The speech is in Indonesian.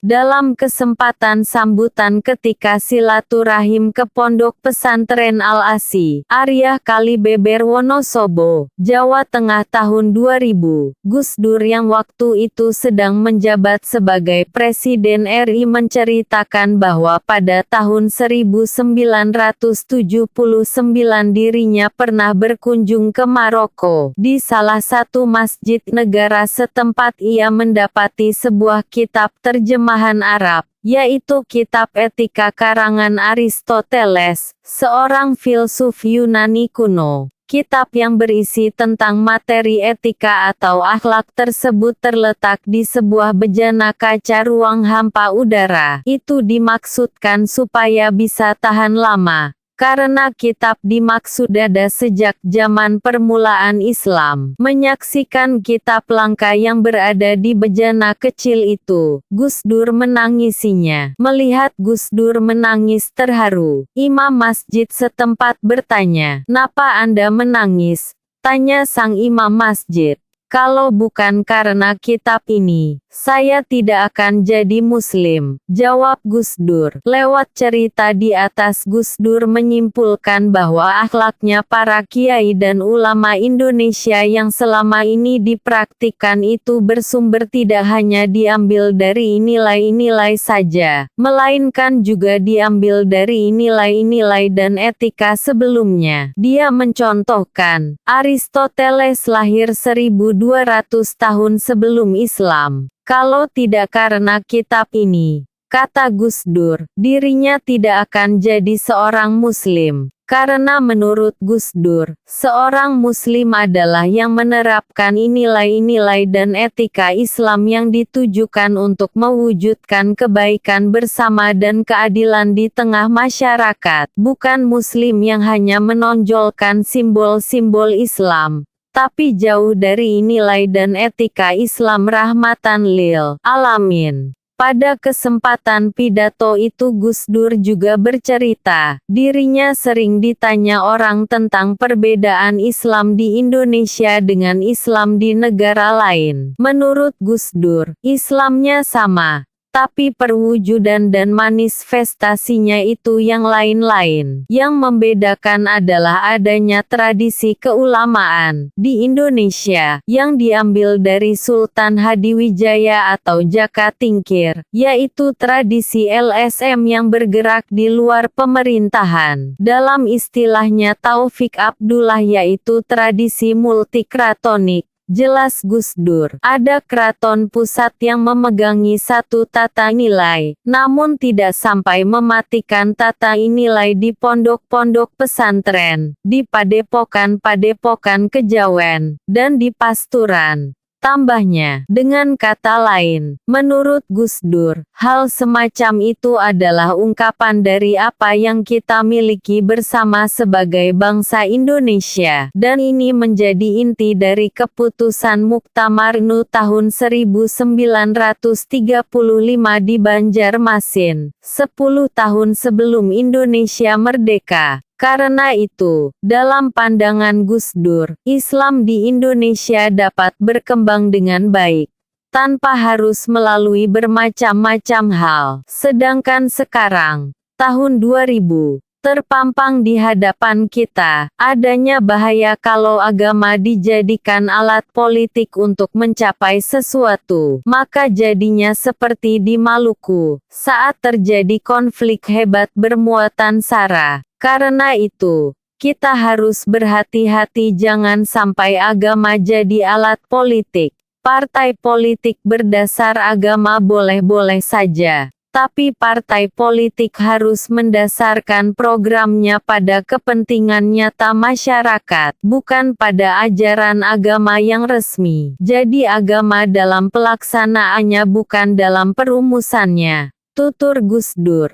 Dalam kesempatan sambutan ketika silaturahim ke Pondok Pesantren Al-Asy, Aryah Kalibeber Wonosobo, Jawa Tengah tahun 2000, Gus Dur yang waktu itu sedang menjabat sebagai Presiden RI menceritakan bahwa pada tahun 1979 dirinya pernah berkunjung ke Maroko. Di salah satu masjid negara setempat ia mendapati sebuah kitab terjemahan Arab, yaitu Kitab Etika karangan Aristoteles, seorang filsuf Yunani kuno. Kitab yang berisi tentang materi etika atau akhlak tersebut terletak di sebuah bejana kaca ruang hampa udara. Itu dimaksudkan supaya bisa tahan lama, karena kitab dimaksud ada sejak zaman permulaan Islam. Menyaksikan kitab langka yang berada di bejana kecil itu, Gus Dur menangisinya. Melihat Gus Dur menangis terharu, imam masjid setempat bertanya, "Napa Anda menangis?" Tanya sang imam masjid. "Kalau bukan karena kitab ini, saya tidak akan jadi muslim," jawab Gus Dur. Lewat cerita di atas, Gus Dur menyimpulkan bahwa akhlaknya para kiai dan ulama Indonesia yang selama ini dipraktikkan itu bersumber tidak hanya diambil dari nilai-nilai saja, melainkan juga diambil dari nilai-nilai dan etika sebelumnya. Dia mencontohkan, Aristoteles lahir 1200 tahun sebelum Islam. Kalau tidak karena kitab ini, kata Gus Dur, dirinya tidak akan jadi seorang muslim. Karena menurut Gus Dur, seorang muslim adalah yang menerapkan nilai-nilai dan etika Islam yang ditujukan untuk mewujudkan kebaikan bersama dan keadilan di tengah masyarakat, bukan muslim yang hanya menonjolkan simbol-simbol Islam, tapi jauh dari nilai dan etika Islam rahmatan lil alamin. Pada kesempatan pidato itu Gus Dur juga bercerita, dirinya sering ditanya orang tentang perbedaan Islam di Indonesia dengan Islam di negara lain. Menurut Gus Dur, Islamnya sama, tapi perwujudan dan manifestasinya itu yang lain-lain. Yang membedakan adalah adanya tradisi keulamaan di Indonesia yang diambil dari Sultan Hadiwijaya atau Jaka Tingkir, yaitu tradisi LSM yang bergerak di luar pemerintahan. Dalam istilahnya Taufik Abdullah, yaitu tradisi multikratonik. Jelas Gus Dur, ada keraton pusat yang memegangi satu tata nilai, namun tidak sampai mematikan tata nilai di pondok-pondok pesantren, di padepokan-padepokan kejawen, dan di pasturan. Tambahnya, dengan kata lain, menurut Gus Dur, hal semacam itu adalah ungkapan dari apa yang kita miliki bersama sebagai bangsa Indonesia. Dan ini menjadi inti dari keputusan Muktamar NU tahun 1935 di Banjarmasin, 10 tahun sebelum Indonesia merdeka. Karena itu, dalam pandangan Gus Dur, Islam di Indonesia dapat berkembang dengan baik, tanpa harus melalui bermacam-macam hal. Sedangkan sekarang, tahun 2000, terpampang di hadapan kita, adanya bahaya kalau agama dijadikan alat politik untuk mencapai sesuatu. Maka jadinya seperti di Maluku, saat terjadi konflik hebat bermuatan SARA. Karena itu, kita harus berhati-hati jangan sampai agama jadi alat politik. Partai politik berdasar agama boleh-boleh saja, tapi partai politik harus mendasarkan programnya pada kepentingan nyata masyarakat, bukan pada ajaran agama yang resmi. Jadi agama dalam pelaksanaannya bukan dalam perumusannya, tutur Gus Dur.